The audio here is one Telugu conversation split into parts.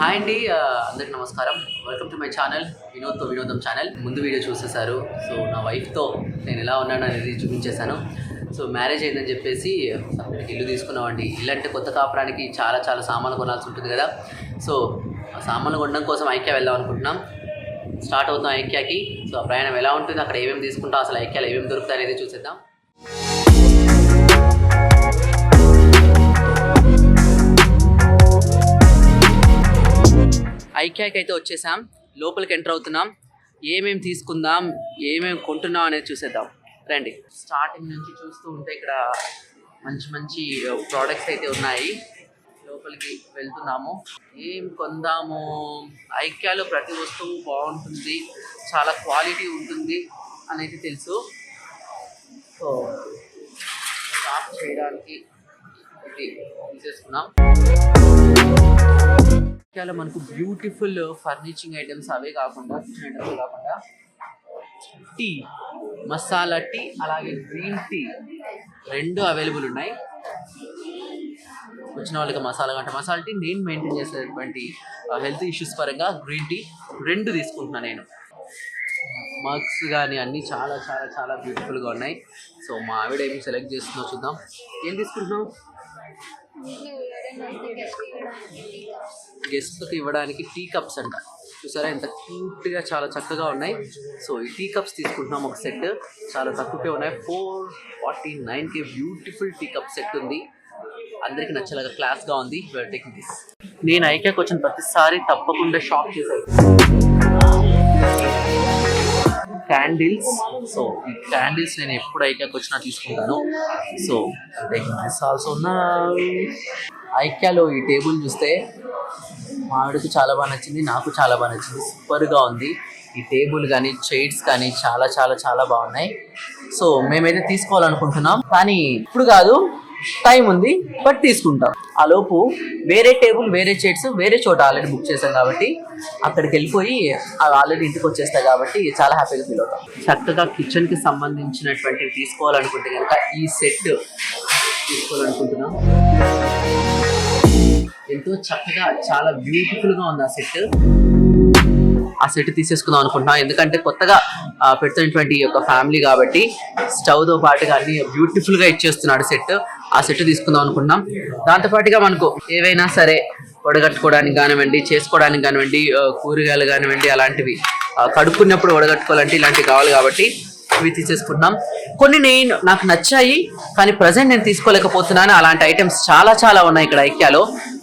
హాయ్ అండి, అందరికి నమస్కారం. వెల్కమ్ టు మై ఛానల్ వినోదం ఛానల్. ముందు వీడియో చూసేశారు. సో నా వైఫ్తో నేను ఎలా ఉన్నాను అనేది చూపించేశాను. సో మ్యారేజ్ అయిందని చెప్పేసి ఇల్లు తీసుకున్నామండి. ఇల్లు అంటే కొత్త కాపురానికి చాలా సామాన్లు కొనాల్సి ఉంటుంది కదా. సో ఆ సామాన్లు కొనడం కోసం ఐక్యా వెళ్దాం అనుకుంటున్నాం. స్టార్ట్ అవుతాం ఐక్యాకి. సో ఆ ప్రయాణం ఎలా ఉంటుంది, అక్కడ ఏమేమి తీసుకుంటాం, అసలు ఐక్యాలో ఏమేమి దొరుకుతాయి అనేది చూసేద్దాం. ఐక్యాకి అయితే వచ్చేసాం. లోపలికి ఎంటర్ అవుతున్నాం. ఏమేమి తీసుకుందాం, ఏమేమి కొంటున్నాం అనేది చూసేద్దాం రండి. స్టార్టింగ్ నుంచి చూస్తూ ఉంటే ఇక్కడ మంచి ప్రోడక్ట్స్ అయితే ఉన్నాయి. లోపలికి వెళ్తున్నాము. ఏం కొందాము, ఐక్యాలో ప్రతి వస్తువు బాగుంటుంది, చాలా క్వాలిటీ ఉంటుంది అనేది తెలుసు. సో షాప్ చేయడానికి ఇది తీసేసుకున్నాం. ఐక్యాలో మనకు బ్యూటిఫుల్ ఫర్నిచరింగ్ ఐటమ్స్ అవే కాకుండా, కిచెన్ ఐటమ్స్ కాకుండా టీ, మసాలా టీ అలాగే గ్రీన్ టీ రెండు అవైలబుల్ ఉన్నాయి. వచ్చిన వాళ్ళకి మసాలా టీ, నేను మెయింటైన్ చేసేటువంటి హెల్త్ ఇష్యూస్ పరంగా గ్రీన్ టీ రెండు తీసుకుంటున్నాను నేను. మగ్స్ కానీ అన్నీ చాలా బ్యూటిఫుల్గా ఉన్నాయి. సో మా ఆవిడ ఏమి సెలెక్ట్ చేస్తుందో చూద్దాం. ఏం తీసుకుంటున్నాం? గెస్ట్లకు ఇవ్వడానికి టీ కప్స్ అంట. చూసారా ఎంత క్యూట్గా, చాలా చక్కగా ఉన్నాయి. సో ఈ టీ కప్స్ తీసుకుంటున్నాం. ఒక సెట్ చాలా తక్కువకే ఉన్నాయి. 449కి బ్యూటిఫుల్ టీ కప్ సెట్ ఉంది. అందరికి నచ్చేలాగా క్లాస్గా ఉంది. Taking this. నేను ఐక్యాకి వచ్చిన ప్రతిసారి తప్పకుండా షాప్ చేశాను. క్యాండిల్స్. సో ఈ క్యాండిల్స్ నేను ఎప్పుడు ఐక్యాకి వచ్చినా తీసుకుంటాను. So taking this also. ఐక్యాలో ఈ టేబుల్ చూస్తే మా ఆవిడకి చాలా బాగా నచ్చింది, నాకు చాలా బాగా నచ్చింది. సూపర్గా ఉంది. ఈ టేబుల్ కానీ చైర్స్ కానీ చాలా బాగున్నాయి. సో మేమైతే తీసుకోవాలనుకుంటున్నాం, కానీ ఇప్పుడు కాదు, టైం ఉంది, బట్ తీసుకుంటాం. ఆ లోపు వేరే టేబుల్, వేరే చైర్స్ వేరే చోట ఆల్రెడీ బుక్ చేశాం కాబట్టి అక్కడికి వెళ్ళిపోయి అవి ఆల్రెడీ ఇంటికి వచ్చేస్తాయి కాబట్టి చాలా హ్యాపీగా ఫీల్ అవుతాం. చక్కగా కిచెన్కి సంబంధించినటువంటివి తీసుకోవాలనుకుంటే కనుక ఈ సెట్ తీసుకోవాలనుకుంటున్నాం. ఎంతో చక్కగా చాలా బ్యూటిఫుల్గా ఉంది ఆ సెట్ తీసేసుకుందాం అనుకుంటున్నాం. ఎందుకంటే కొత్తగా పెడుతున్నటువంటి ఒక ఫ్యామిలీ కాబట్టి స్టవ్తో పాటుగా అన్ని బ్యూటిఫుల్గా ఇచ్చేస్తున్నాడు సెట్. ఆ సెట్ తీసుకుందాం అనుకుంటున్నాం. దాంతోపాటుగా మనకు ఏవైనా సరే వడగట్టుకోవడానికి కానివ్వండి, చేసుకోవడానికి కానివ్వండి, కూరగాయలు కానివ్వండి, అలాంటివి కడుక్కున్నప్పుడు వడగట్టుకోవాలంటే ఇలాంటివి కావాలి కాబట్టి ఇవి తీసేసుకుంటున్నాం. కొన్ని నాకు నచ్చాయి, కానీ ప్రజెంట్ నేను తీసుకోలేకపోతున్నాను. అలాంటి ఐటమ్స్ చాలా ఉన్నాయి ఇక్కడ ఐక్యాలో.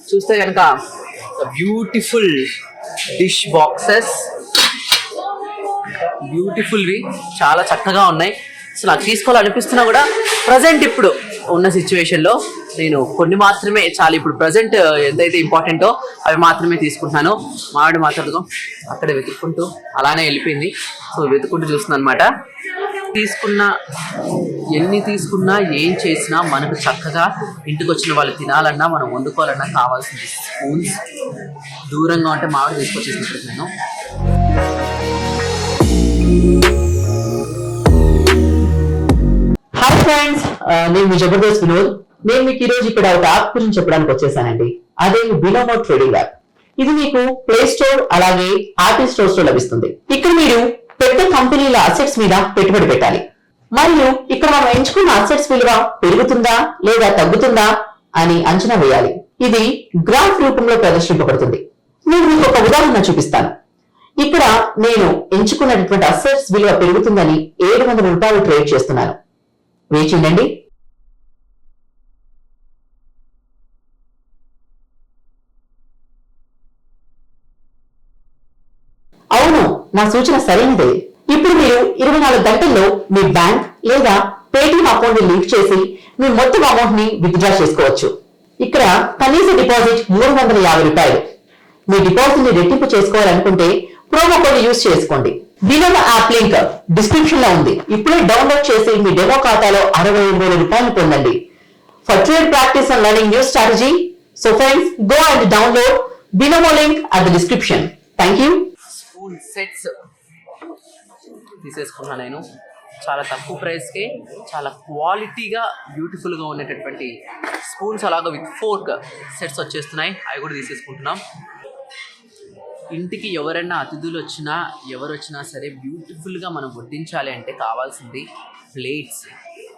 చూస్తే కనుక బ్యూటిఫుల్ డిష్ బాక్సెస్, బ్యూటిఫుల్వి చాలా చక్కగా ఉన్నాయి. సో నాకు తీసుకోవాలనిపిస్తున్నా కూడా ప్రజెంట్ ఇప్పుడు ఉన్న సిచ్యువేషన్లో నేను కొన్ని మాత్రమే చాలు. ఇప్పుడు ప్రజెంట్ ఎంతైతే ఇంపార్టెంటో అవి మాత్రమే తీసుకుంటున్నాను. మావిడ మాట్లాడుకో అక్కడే వెతుక్కుంటూ అలానే వెళ్ళిపోయింది. సో వెతుక్కుంటూ చూస్తున్నాను అనమాట. ఎన్ని తీసుకున్నా ఏం చేసినా మనకు చక్కగా ఇంటికి వచ్చిన వాళ్ళు తినాలన్నా, మనం వండుకోవాలన్నా కావాల్సింది స్పూన్స్. దూరంగా ఉంటే మామిడి తీసుకొచ్చేసినప్పుడు నేను. హాయ్ ఫ్రెండ్స్, నేను మీ జబర్దస్త్ వినోద్. నేను మీకు ఈరోజు ఇక్కడ ఒక యాప్ గురించి చెప్పడానికి వచ్చేసానండి. అదే బినోమో ట్రేడింగ్ యాప్. ఇది మీకు ప్లే స్టోర్ అలాగే యాపిల్ స్టోర్స్ లో లభిస్తుంది. ఇక్కడ మీరు పెద్ద కంపెనీల అసెట్స్ మీద పెట్టుబడి పెట్టాలి. మరియు ఇక్కడ మనం ఎంచుకున్న అసెట్స్ విలువ పెరుగుతుందా లేదా తగ్గుతుందా అని అంచనా వేయాలి. ఇది గ్రాఫ్ రూపంలో ప్రదర్శింపబడుతుంది. నేను మీకు ఒక ఉదాహరణ చూపిస్తాను. ఇక్కడ నేను ఎంచుకున్నటువంటి అసెట్స్ విలువ పెరుగుతుందని 700 రూపాయలు ట్రేడ్ చేస్తున్నాను. వేచి ఉండండి. అవును, నా సూచన సరైనదే. ఇప్పుడు మీరు 24 గంటల్లో మీ బ్యాంక్ లేదా పేటిఎం అకౌంట్ ని లింక్ చేసి మీ మొత్తం అమౌంట్ ని విత్డ్రా చేసుకోవచ్చు. ఇక్కడ కనీస డిపాజిట్ 350 రూపాయలు. మీ డిపాజిట్ ని రెట్టింపు చేసుకోవాలనుకుంటే ప్రోమో కోడ్ యూజ్ చేసుకోండి. బినోమో యాప్ లింక్ డిస్క్రిప్షన్ లో ఉంది. ఇప్పుడే డౌన్లోడ్ చేసి మీ డెమో ఖాతాలో 65,000 రూపాయలు పొందండి. For trade practice and learning new strategy. So friends, go and download Binomo link at the description. Thank you. Spoon sets తీసేసుకున్నాను నేను. చాలా తక్కువ ప్రైస్కే చాలా క్వాలిటీగా బ్యూటిఫుల్గా ఉండేటటువంటి స్పూన్స్ అలాగా విత్ ఫోర్క్ సెట్స్ వచ్చేస్తున్నాయి. అవి కూడా తీసేసుకుంటున్నాం. ఇంటికి ఎవరైనా అతిథులు వచ్చినా ఎవరు వచ్చినా సరే బ్యూటిఫుల్గా మనం వడ్డించాలి అంటే కావాల్సింది ప్లేట్స్.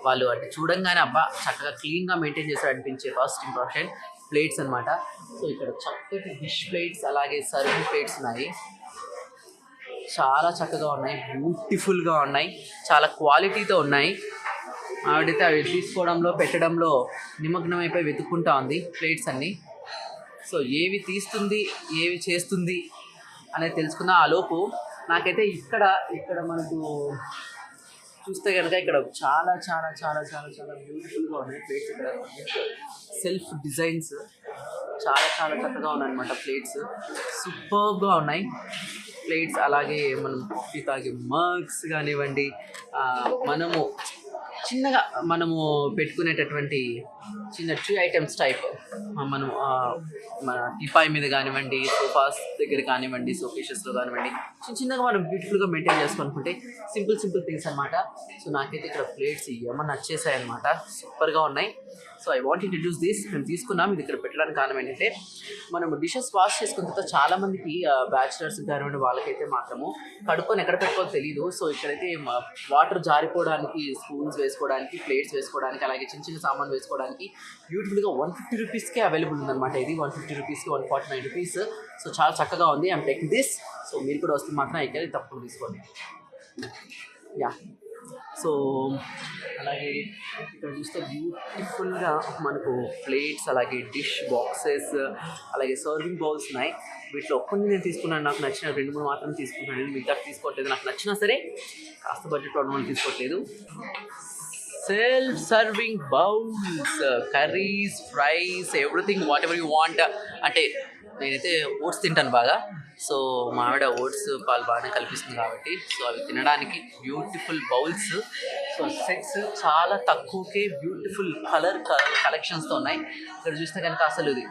వాళ్ళు అంటే చూడంగానే అబ్బా చక్కగా క్లీన్గా మెయింటైన్ చేస్తారు అనిపించే ఫస్ట్ ఇంప్రెషన్ ప్లేట్స్ అనమాట. సో ఇక్కడ చక్కటి డిష్ ప్లేట్స్ అలాగే సర్వింగ్ ప్లేట్స్ ఉన్నాయి, చాలా చక్కగా ఉన్నాయి, బ్యూటిఫుల్గా ఉన్నాయి, చాలా క్వాలిటీతో ఉన్నాయి. ఆవిడైతే అవి తీసుకోవడంలో పెట్టడంలో నిమగ్నమైపోయి వెతుక్కుంటా ఉంది ప్లేట్స్ అన్నీ. సో ఏవి తీస్తుంది ఏవి చేస్తుంది అనేది తెలుసుకున్న ఆ లోపు నాకైతే ఇక్కడ మనకు చూస్తే కనుక ఇక్కడ చాలా చాలా చాలా చాలా చాలా బ్యూటిఫుల్గా ఉన్నాయి ప్లేట్స్. ఇక్కడ సెల్ఫ్ డిజైన్స్ చాలా చాలా చక్కగా ఉన్నాయి అనమాట. ప్లేట్స్ సూపర్గా ఉన్నాయి ప్లేట్స్. అలాగే మనం కాఫీ తాగే మగ్స్ కానివ్వండి, మనము పెట్టుకునేటటువంటి చిన్న ట్రీ ఐటమ్స్ టైప్ మనం మన టీపాయ్ మీద కానివ్వండి, సోఫాస్ దగ్గర కానివ్వండి, సోకేషెస్లో కానివ్వండి, చిన్నగా మనం బ్యూటిఫుల్గా మెయింటైన్ చేసుకోనుకుంటే సింపుల్ థింగ్స్ అనమాట. సో నాకైతే ఇక్కడ ప్లేట్స్ ఏమన్నా నచ్చేసాయి అనమాట, సూపర్గా ఉన్నాయి. So I want introduce this. మేము తీసుకున్నాం ఇది ఇక్కడ పెట్టడానికి కారణం ఏంటంటే మనం డిషెస్ వాష్ చేసుకున్న తర్వాత చాలామందికి బ్యాచిలర్స్ కానివ్వండి వాళ్ళకైతే మాత్రము కడుక్కొని ఎక్కడ పెట్టుకోవాలో తెలియదు. సో ఇక్కడైతే వాటర్ జారిపోవడానికి, స్పూన్స్ వేసుకోవడానికి, ప్లేట్స్ వేసుకోవడానికి, అలాగే చిన్న సామాన్ వేసుకోవడానికి బ్యూటిఫుల్గా 150 రూపీస్కే అవైలబుల్ ఉందన్నమాట. ఇది 150 రూపీస్కి 149 రూపీస్. సో చాలా చక్కగా ఉంది. I'm taking this. సో మీరు కూడా వస్తే మాత్రం ఇక్కడ తప్పకుండా తీసుకోండి. యా. సో అలాగే ఇక్కడ చూస్తే బ్యూటిఫుల్గా మనకు ప్లేట్స్, అలాగే డిష్ బాక్సెస్, అలాగే సర్వింగ్ బౌల్స్ ఉన్నాయి. వీటిలో ఒక్కరిని నేను తీసుకున్నాను, నాకు నచ్చిన 2-3 మాత్రం తీసుకున్నాను. నేను మిగతా తీసుకోవట్లేదు, నాకు నచ్చినా సరే కాస్త బడ్జెట్లో ఉన్న తీసుకోవట్లేదు. Self serving bowls, curries, fries, everything what ever you want. అంటే నేనైతే ఓట్స్ తింటాను బాగా. సో మా ఆవిడ ఓట్స్ పాలు బాగానే కల్పిస్తుంది కాబట్టి సో అవి తినడానికి బ్యూటిఫుల్ బౌల్స్. సో సెట్స్ చాలా తక్కువకే బ్యూటిఫుల్ కలెక్షన్స్తో ఉన్నాయి. ఇక్కడ చూస్తే కనుక అసలు ఇది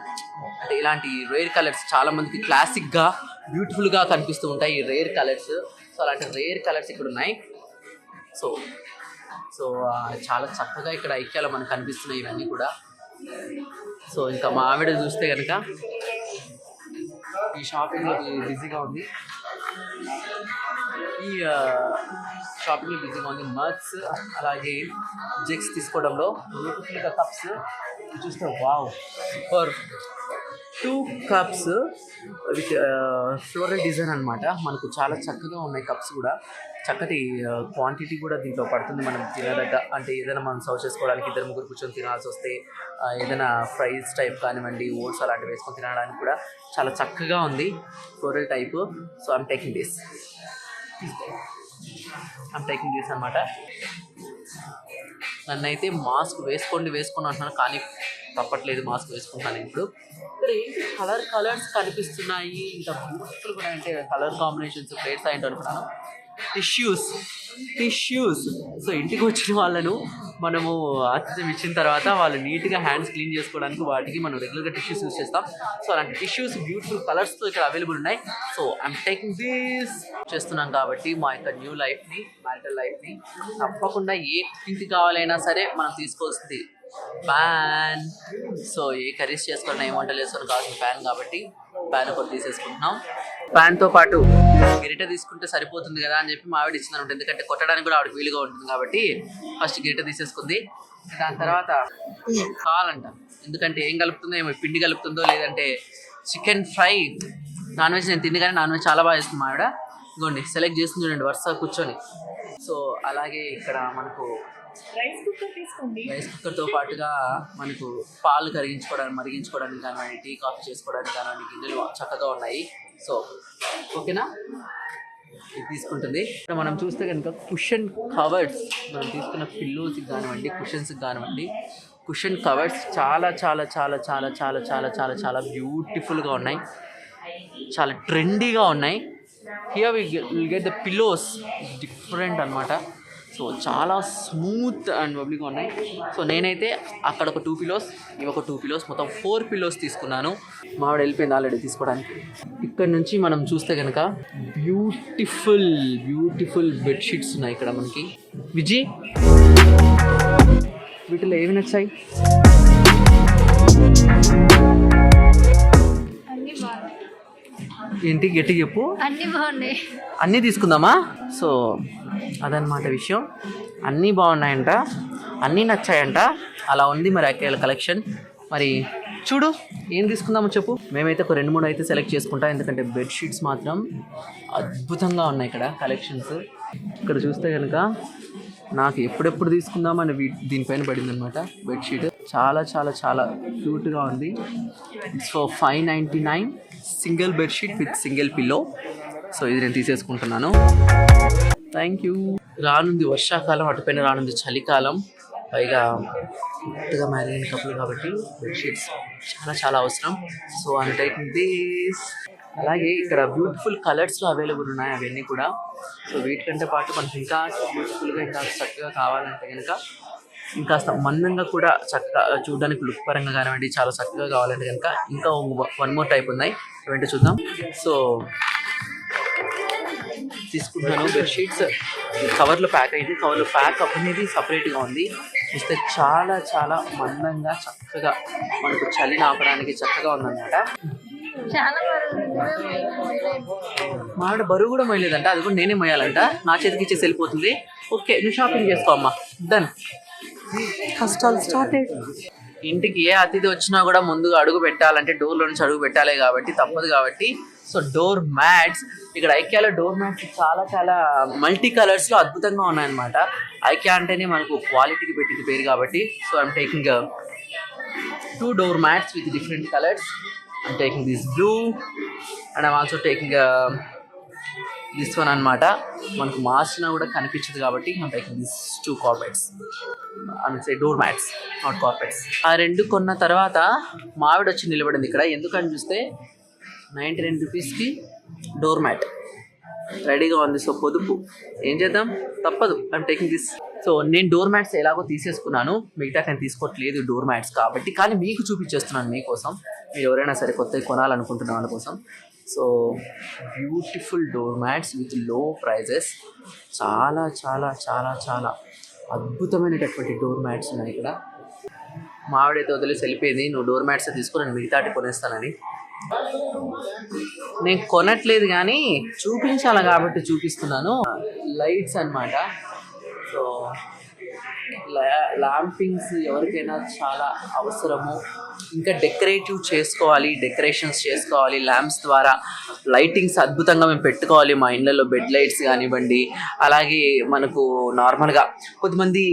అంటే ఇలాంటి రేర్ కలర్స్ చాలామందికి క్లాసిక్గా బ్యూటిఫుల్గా కనిపిస్తూ ఉంటాయి ఈ రేర్ కలర్స్. సో అలాంటి రేర్ కలర్స్ ఇక్కడ ఉన్నాయి. సో చాలా చక్కగా ఇక్కడ ఐక్యాలో మనకు కనిపిస్తున్నాయి ఇవన్నీ కూడా. సో ఇంకా మా ఆవిడ చూస్తే కనుక ఈ షాపింగ్లో బిజీగా ఉంది, మగ్స్ అలాగే జగ్స్ తీసుకోవడంలో. బ్యూటిఫుల్గా కప్స్ చూస్తే wow super. 2 cups with floral design అనమాట. మనకు చాలా చక్కగా ఉన్నాయి కప్స్ కూడా. చక్కటి క్వాంటిటీ కూడా దీంట్లో పడుతుంది. మనం తినదగ్గ అంటే ఏదైనా మనం సర్వ్ చేసుకోవడానికి 2-3 కూర్చొని తినాల్సి వస్తే, ఏదైనా ఫ్రైస్ టైప్ కానివ్వండి, ఓట్స్ అలాంటివి వేసుకొని తినడానికి కూడా చాలా చక్కగా ఉంది floral type. So I'm taking this అనమాట. నన్నైతే మాస్క్ వేసుకోండి అంటున్నాను, కానీ తప్పట్లేదు, మాస్క్ వేసుకుంటాను ఇప్పుడు. ఇక్కడ ఏంటి కలర్స్ కనిపిస్తున్నాయి, ఇంత బ్యూటిఫుల్ కూడా అంటే కలర్ కాంబినేషన్స్ ప్లేట్స్ ఏంటో అనుకున్నాను. టిష్యూస్. సో ఇంటికి వచ్చిన వాళ్ళను మనము ఆతిథ్యం ఇచ్చిన తర్వాత వాళ్ళు నీట్గా హ్యాండ్స్ క్లీన్ చేసుకోవడానికి వాటికి మనం రెగ్యులర్గా టిష్యూస్ యూస్ చేస్తాం. సో అలాంటి టిష్యూస్ బ్యూటిఫుల్ కలర్స్తో ఇక్కడ అవైలబుల్ ఉన్నాయి. సో ఐఎమ్ టేకింగ్ దిస్ చేస్తున్నాం కాబట్టి మా యొక్క న్యూ లైఫ్ని, మ్యారిటల్ లైఫ్ని తప్పకుండా ఏ ఇంటికి కావాలైనా సరే మనం తీసుకోవాల్సింది ప్యాన్. సో ఏ కర్రీస్ చేసుకోవడం, ఏ వంటలు చేసుకోవడం కావాల్సిన ప్యాన్ కాబట్టి ప్యాన్ ఒకటి తీసేసుకుంటున్నాం. ప్యాన్తో పాటు గిరిట తీసుకుంటే సరిపోతుంది కదా అని చెప్పి మా ఆవిడ ఇచ్చింది అనమాట. ఎందుకంటే కొట్టడానికి కూడా ఆవిడ వీలుగా ఉంటుంది కాబట్టి ఫస్ట్ గిరిట తీసేసుకుంది. దాని తర్వాత కావాలంట, ఎందుకంటే ఏం కలుపుతుందో ఏమో, పిండి కలుపుతుందో లేదంటే చికెన్ ఫ్రై. నాన్ వెజ్ నేను తిండి కానీ నాన్ వెజ్ చాలా బాగా చేస్తుంది మా ఆవిడ. ఇదిగోండి సెలెక్ట్ చేస్తుంది చూడండి వరుస కూర్చొని. సో అలాగే ఇక్కడ మనకు రైస్ కుక్కర్తో పాటుగా మనకు పాలు మరిగించుకోవడానికి కానివ్వండి, టీ కాఫీ చేసుకోవడానికి కానివ్వండి గిన్నెలు చక్కగా ఉన్నాయి. సో ఓకేనా, ఇది తీసుకుంటుంది. ఇక్కడ మనం చూస్తే కనుక కుషన్ కవర్స్, మనం తీసుకున్న పిల్లోస్కి కానివ్వండి, కుషన్స్కి కానివ్వండి, కుషన్ కవర్స్ చాలా చాలా చాలా చాలా చాలా చాలా చాలా చాలా బ్యూటిఫుల్గా ఉన్నాయి, చాలా ట్రెండీగా ఉన్నాయి. Here will get the pillows different అనమాట. సో చాలా స్మూత్ అండ్ బబ్లీగా ఉన్నాయి. సో నేనైతే అక్కడ ఒక 2 పిల్లోస్, ఇవి ఒక 2 పిల్లోస్, మొత్తం 4 పిల్లోస్ తీసుకున్నాను. మావిడ వెళ్ళిపోయింది ఆల్రెడీ తీసుకోవడానికి. ఇక్కడ నుంచి మనం చూస్తే కనుక బ్యూటిఫుల్ బెడ్షీట్స్ ఉన్నాయి ఇక్కడ మనకి. విజీ, వీటిలో ఏమి నచ్చాయి? ఏంటి గట్టి చెప్పు. అన్ని బాగున్నాయి. అన్నీ తీసుకుందామా? సో అదనమాట విషయం. అన్నీ బాగున్నాయంట, అన్నీ నచ్చాయంట. అలా ఉంది మరి అకేల కలెక్షన్. మరి చూడు ఏం తీసుకుందామో చెప్పు. మేమైతే ఒక 2-3 అయితే సెలెక్ట్ చేసుకుంటాం, ఎందుకంటే బెడ్షీట్స్ మాత్రం అద్భుతంగా ఉన్నాయి ఇక్కడ కలెక్షన్స్. ఇక్కడ చూస్తే కనుక నాకు ఎప్పుడెప్పుడు తీసుకుందామని దీనిపైన పడింది అనమాట బెడ్షీట్. చాలా చాలా చాలా క్యూట్గా ఉంది. So 599 single bedsheet with single pillow. So ఇది నేను తీసేసుకుంటున్నాను. Thank you. రానుంది వర్షాకాలం, అటుపైన రానుంది చలికాలం, పైగా కొత్తగా మ్యారేజ్ కపుల్ కాబట్టి బెడ్షీట్స్ చాలా చాలా అవసరం. So I taking this. అలాగే ఇక్కడ బ్యూటిఫుల్ కలర్స్లో అవైలబుల్ ఉన్నాయి అవన్నీ కూడా. సో వీటికంటే పాటు మనకి ఇంకా బ్యూటిఫుల్గా ఇంకా చక్కగా కావాలంటే కనుక ఇంకాస్త మందంగా కూడా చక్కగా చూడడానికి లుక్ పరంగా కానివ్వండి చాలా చక్కగా కావాలంటే కనుక ఇంకా 1 more టైప్ ఉన్నాయి. ఇవంటే చూద్దాం. సో తీసుకుంటున్నాను బెడ్షీట్స్. కవర్లో ప్యాక్ అయింది. కవర్లో ప్యాక్ అనేది సపరేట్గా ఉంది. చూస్తే చాలా చాలా మందంగా చక్కగా మనకు చలిని ఆపడానికి చక్కగా ఉందన్నమాట. చాలా మావిడ బరువు కూడా మొయ్యలేదంట, అది కూడా నేనే మొయ్యాలంట. నా చేతికి ఇచ్చేసి వెళ్ళిపోతుంది. ఓకే నువ్వు షాపింగ్ చేసుకో అమ్మా, డన్. కష్టాలు స్టార్ట్ అయ్యి ఇంటికి ఏ అతిథి వచ్చినా కూడా ముందుగా అడుగు పెట్టాలంటే డోర్లో నుంచి అడుగు పెట్టాలి కాబట్టి తప్పదు కాబట్టి. సో డోర్ మ్యాట్స్ ఇక్కడ ఐక్యాలో డోర్ మ్యాట్స్ చాలా చాలా మల్టీ కలర్స్లో అద్భుతంగా ఉన్నాయన్నమాట. ఐక్యా అంటేనే మనకు క్వాలిటీకి పెట్టింది పేరు కాబట్టి. So I'm taking 2 door mats with different colours. I'm taking this blue and I'm also taking this one అనమాట. మనకు మార్చినా కూడా కనిపించదు కాబట్టి I'm taking this 2 carpets. I mean say door mats, not carpets. ఆ 2 కొన్న తర్వాత మావిడ వచ్చి నిలబడింది ఇక్కడ. ఎందుకని చూస్తే 99 రూపీస్కి డోర్ మ్యాట్ రెడీగా ఉంది. సో పొదుపు ఏం చేద్దాం, తప్పదు. I'm taking this. సో నేను డోర్ మ్యాట్స్ ఎలాగో తీసేసుకున్నాను, మిగతా నేను తీసుకోవట్లేదు డోర్ మ్యాట్స్ కాబట్టి. కానీ మీకు చూపించేస్తున్నాను మీకోసం, మీరు ఎవరైనా సరే కొత్తవి కొనాలనుకుంటున్న వాళ్ళ కోసం. So beautiful door mats with low prices. చాలా చాలా చాలా చాలా అద్భుతమైనటువంటి డోర్ మ్యాట్స్ ఉన్నాయి ఇక్కడ. మావిడైతే వదిలేసి వెళ్ళిపోయింది, నువ్వు డోర్ మ్యాట్స్ తీసుకుని నేను మిగతాటి కొనేస్తానని. నేను కొనట్లేదు కానీ చూపించాలి కాబట్టి చూపిస్తున్నాను. లైట్స్ అన్నమాట. సో ల్యాంపింగ్స్ ఎవరికైనా చాలా అవసరము. ఇంకా డెకరేటివ్ చేసుకోవాలి, డెకరేషన్స్ చేసుకోవాలి ల్యాంప్స్ ద్వారా. లైటింగ్స్ అద్భుతంగా మేము పెట్టుకోవాలి మా ఇళ్ళల్లో. బెడ్ లైట్స్ కానివ్వండి, అలాగే మనకు నార్మల్గా కొంతమంది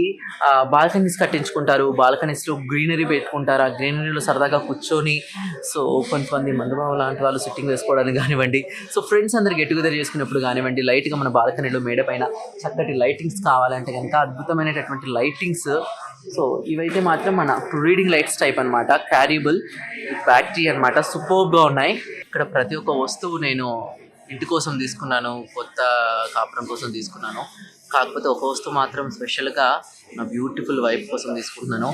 బాల్కనీస్ కట్టించుకుంటారు, బాల్కనీస్లో గ్రీనరీ పెట్టుకుంటారు. ఆ గ్రీనరీలో సరదాగా కూర్చొని సో కొంతమంది మందుబాబు లాంటి వాళ్ళు సిట్టింగ్ వేసుకోవడానికి కానివ్వండి, సో ఫ్రెండ్స్ అందరు గెట్ టుగెదర్ చేసుకున్నప్పుడు కానివ్వండి, లైట్గా మన బాల్కనీలో మేడ పైన చక్కటి లైటింగ్స్ కావాలంటే కనుక అద్భుతమైనటువంటి లైటింగ్స్. సో ఇవైతే మాత్రం మన రీడింగ్ లైట్స్ టైప్ అనమాట, క్యారియబుల్ బ్యాటరీ అనమాట. సూపర్గా ఉన్నాయి. ఇక్కడ ప్రతి ఒక్క వస్తువు నేను ఇంటి కోసం తీసుకున్నాను, కొత్త కాపురం కోసం తీసుకున్నాను. కాకపోతే ఒక వస్తువు మాత్రం స్పెషల్గా నా బ్యూటిఫుల్ వైఫ్ కోసం తీసుకుంటున్నాను.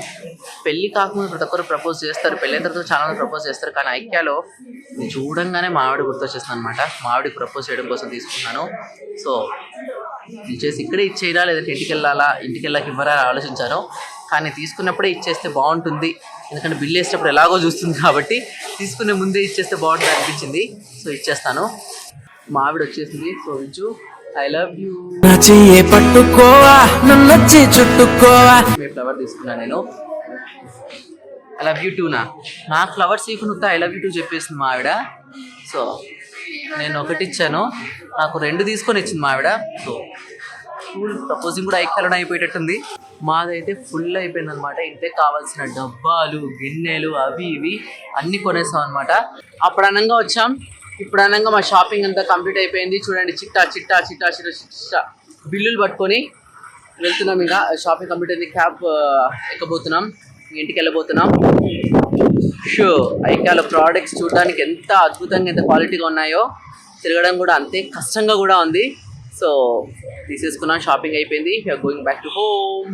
పెళ్ళి కాకముందు ప్రతి ఒక్కరు ప్రపోజ్ చేస్తారు, పెళ్ళైన తర్వాత చాలా మంది ప్రపోజ్ చేస్తారు. కానీ ఐక్యాలో చూడంగానే మా ఆవిడ గుర్తొచ్చేస్తుంది అనమాట. మా ఆవిడకి ప్రపోజ్ చేయడం కోసం తీసుకున్నాను. సో ఇచ్చేసి ఇక్కడే ఇచ్చేయాలా లేదంటే ఇంటికి వెళ్ళాక ఇవ్వరా ఆలోచించాను. కానీ తీసుకున్నప్పుడే ఇచ్చేస్తే బాగుంటుంది, ఎందుకంటే బిల్ వేసేటప్పుడు ఎలాగో చూస్తుంది కాబట్టి తీసుకునే ముందే ఇచ్చేస్తే బాగుంటుంది అనిపించింది. సో ఇచ్చేస్తాను. మా ఆవిడ వచ్చేసింది. So Viju I love you. మీ ఫ్లవర్ తీసుకున్నా నేను. I love you too. నాకు ఫ్లవర్స్ ఇవ్వకుండా ఐ లవ్ యూ టూ చెప్పేసింది మా ఆవిడ. సో నేను 1 ఇచ్చాను, నాకు 2 తీసుకొని ఇచ్చింది మా ఆవిడ. సో ఫుల్ ప్రపోజింగ్ కూడా ఐక్యాలను అయిపోయేటట్టుంది. మాదైతే ఫుల్ అయిపోయింది అనమాట. ఇంటికి కావాల్సిన డబ్బాలు, గిన్నెలు, అవి ఇవి అన్నీ కొనేసాం అనమాట. అప్పుడు అనంగా వచ్చాం, ఇప్పుడు అనంగా మా షాపింగ్ అంతా కంప్లీట్ అయిపోయింది. చూడండి చిట్టా చిట్టా చిట్టా చిట్టా చిట్టా బిల్లులు పట్టుకొని వెళ్తున్నాం. ఇంకా షాపింగ్ కంప్లీట్ అయింది. క్యాబ్ ఎక్కబోతున్నాం, ఇంటికి వెళ్ళబోతున్నాం. షో ఐక్యాలో ప్రోడక్ట్స్ చూడడానికి ఎంత అద్భుతంగా ఎంత క్వాలిటీగా ఉన్నాయో, తిరగడం కూడా అంతే కష్టంగా కూడా ఉంది. సో తీసేసుకున్నాం, షాపింగ్ అయిపోయింది. We are going back to home.